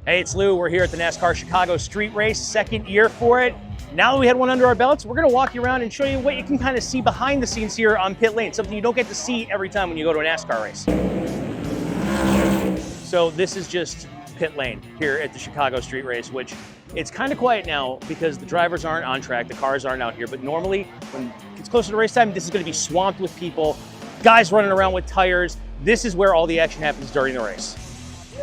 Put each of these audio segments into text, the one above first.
Hey, it's Lou. We're here at the NASCAR Chicago street race, second year for it. Now that we had one under our belts, we're gonna walk you around and show you what you can kind of see behind the scenes here on pit lane, something you don't get to see every time when you go to a NASCAR race. So this is just pit lane here at the Chicago street race, which it's kind of quiet now because the drivers aren't on track, the cars aren't out here, but normally when it's closer to race time, this is gonna be swamped with people, guys running around with tires. This is where all the action happens during the race.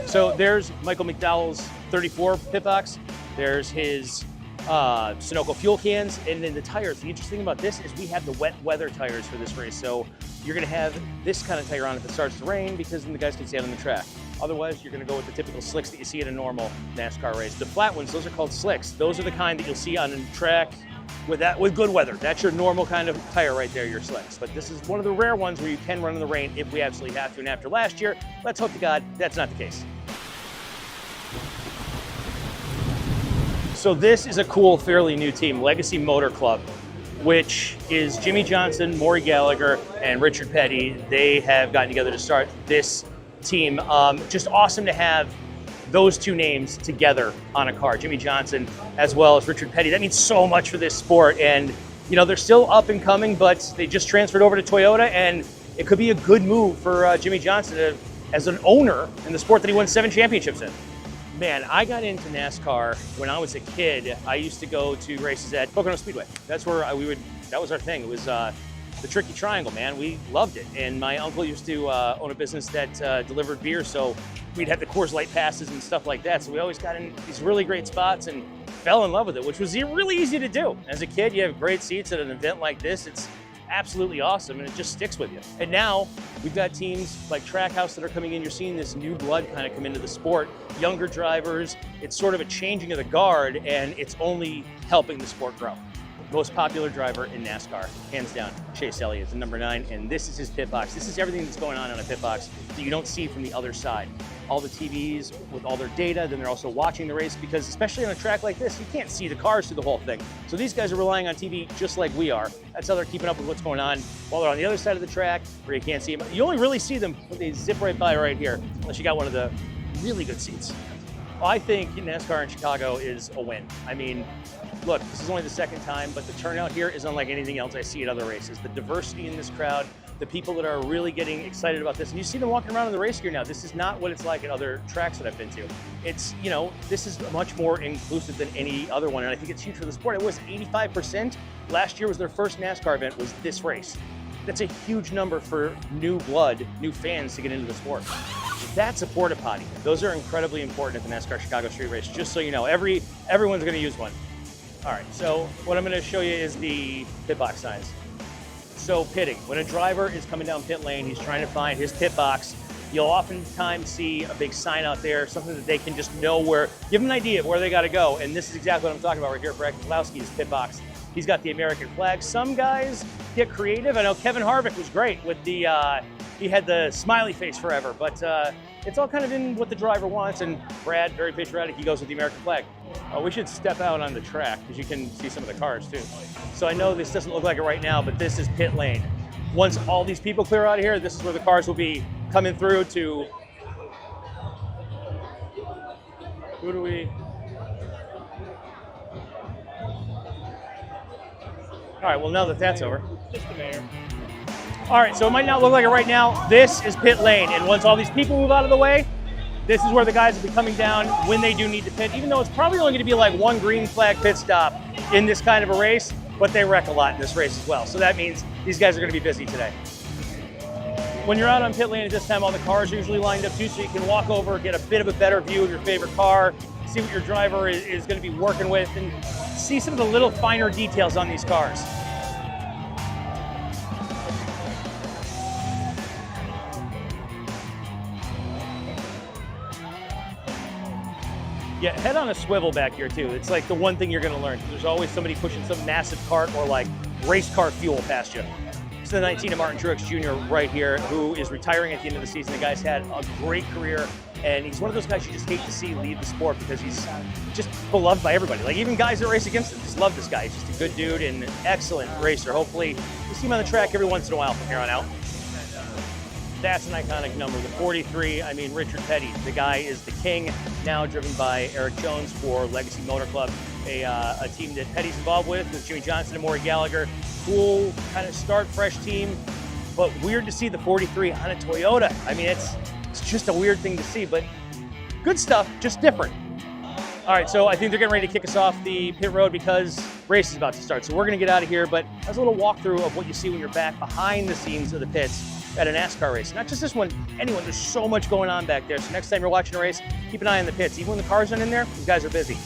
So there's Michael McDowell's 34 pit box. There's his Sunoco fuel cans, and then the tires. The interesting thing about this is we have the wet weather tires for this race. So you're gonna have this kind of tire on if it starts to rain, because then the guys can stay out on the track. Otherwise, you're gonna go with the typical slicks that you see at a normal NASCAR race. The flat ones, those are called slicks. Those are the kind that you'll see on a track with good weather. That's your normal kind of tire right there, your slicks. But this is one of the rare ones where you can run in the rain if we absolutely have to. And after last year, let's hope to God that's not the case. So this is a cool, fairly new team, Legacy Motor Club, which is Jimmy Johnson, Maury Gallagher, and Richard Petty. They have gotten together to start this team. Just awesome to have those two names together on a car, Jimmy Johnson as well as Richard Petty. That means so much for this sport. And you know, they're still up and coming, but they just transferred over to Toyota, and it could be a good move for Jimmy Johnson as an owner in the sport that he won 7 championships in. Man, I got into NASCAR when I was a kid. I used to go to races at Pocono Speedway. That's where that was our thing. It was the Tricky Triangle, man. We loved it. And my uncle used to own a business that delivered beer, so we'd have the Coors Light passes and stuff like that. So we always got in these really great spots and fell in love with it, which was really easy to do. As a kid, you have great seats at an event like this. It's absolutely awesome, and it just sticks with you. And now we've got teams like Trackhouse that are coming in. You're seeing this new blood kind of come into the sport, younger drivers. It's sort of a changing of the guard, and it's only helping the sport grow. Most popular driver in NASCAR, hands down, Chase Elliott is the number 9, and this is his pit box. This is everything that's going on in a pit box that you don't see from the other side. All the TVs with all their data, then they're also watching the race, because especially on a track like this, you can't see the cars through the whole thing. So these guys are relying on TV just like we are. That's how they're keeping up with what's going on while they're on the other side of the track where you can't see them. You only really see them when they zip right by right here, unless you got one of the really good seats. I think NASCAR in Chicago is a win. I mean, look, this is only the second time, but the turnout here is unlike anything else I see at other races. The diversity in this crowd, the people that are really getting excited about this, and you see them walking around in the race gear now. This is not what it's like at other tracks that I've been to. It's, you know, this is much more inclusive than any other one, and I think it's huge for the sport. It was 85%. Last year was their first NASCAR event, was this race. That's a huge number for new blood, new fans to get into the sport. That's a porta potty. Those are incredibly important at the NASCAR Chicago street race, just so you know. Everyone's gonna use one. All right, so what I'm gonna show you is the pit box signs. So pitting, when a driver is coming down pit lane, he's trying to find his pit box, you'll oftentimes see a big sign out there, something that they can just know where, give them an idea of where they gotta go. And this is exactly what I'm talking about right here. Brad Keselowski's pit box. He's got the American flag. Some guys get creative. I know Kevin Harvick was great with the, he had the smiley face forever, but it's all kind of in what the driver wants, and Brad, very patriotic, he goes with the American flag. Oh, we should step out on the track because you can see some of the cars too. So I know this doesn't look like it right now, but this is pit lane. Once all these people clear out of here, this is where the cars will be coming through to, who do we? All right, well, now that that's over. Just the mayor. All right, so it might not look like it right now. This is pit lane, and once all these people move out of the way, this is where the guys will be coming down when they do need to pit, even though it's probably only gonna be like one green flag pit stop in this kind of a race, but they wreck a lot in this race as well. So that means these guys are gonna be busy today. When you're out on pit lane at this time, all the cars are usually lined up too, so you can walk over, get a bit of a better view of your favorite car, see what your driver is gonna be working with, and see some of the little finer details on these cars. Yeah, head on a swivel back here too. It's like the one thing you're gonna learn. There's always somebody pushing some massive cart or like race car fuel past you. It's the 19 of Martin Truex Jr. right here, who is retiring at the end of the season. The guy's had a great career, and he's one of those guys you just hate to see leave the sport because he's just beloved by everybody. Like even guys that race against him just love this guy. He's just a good dude and an excellent racer. Hopefully, we'll see him on the track every once in a while from here on out. That's an iconic number. The 43, I mean, Richard Petty, the guy is the king, now driven by Eric Jones for Legacy Motor Club, a team that Petty's involved with Jimmy Johnson and Maury Gallagher. Cool, kind of start fresh team, but weird to see the 43 on a Toyota. I mean, it's just a weird thing to see, but good stuff, just different. All right, so I think they're getting ready to kick us off the pit road because race is about to start. So we're gonna get out of here, but that's a little walkthrough of what you see when you're back behind the scenes of the pits at a NASCAR race. Not just this one, anyone, there's so much going on back there. So next time you're watching a race, keep an eye on the pits. Even when the cars aren't in there, these guys are busy.